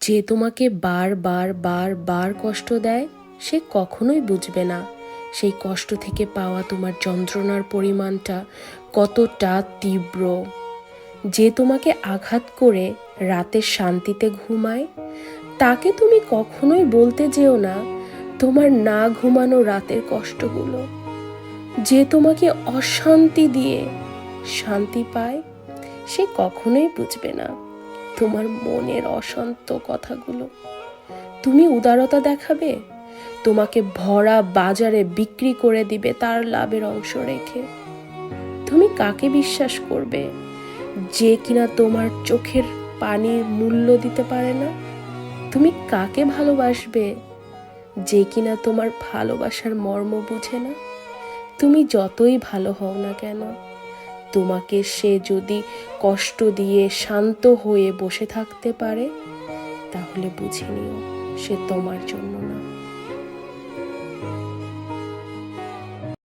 যে তোমাকে বার বার বার বার কষ্ট দেয় সে কখনোই বুঝবে না সেই কষ্ট থেকে পাওয়া তোমার যন্ত্রণার পরিমাণটা কতটা তীব্র। যে তোমাকে আঘাত করে রাতের শান্তিতে ঘুমায় তাকে তুমি কখনোই বলতে যেও না তোমার না ঘুমানো রাতের কষ্টগুলো। যে তোমাকে অশান্তি দিয়ে শান্তি পায় সে কখনোই বুঝবে না তোমার মনের অশান্ত কথাগুলো। তুমি উদারতা দেখাবে, তোমাকে ভরা বাজারে বিক্রি করে দিবে তার লাভের অংশ রেখে। তুমি কাকে বিশ্বাস করবে যে কিনা তোমার চোখের পানির মূল্য দিতে পারে না? তুমি কাকে ভালোবাসবে যে কিনা তোমার ভালোবাসার মর্ম বুঝে না? তুমি যতই ভালো হও না কেন, তোমাকে সে যদি কষ্ট দিয়ে শান্ত হয়ে বসে থাকতে পারে তাহলে বুঝে নিও সে তোমার জন্য না।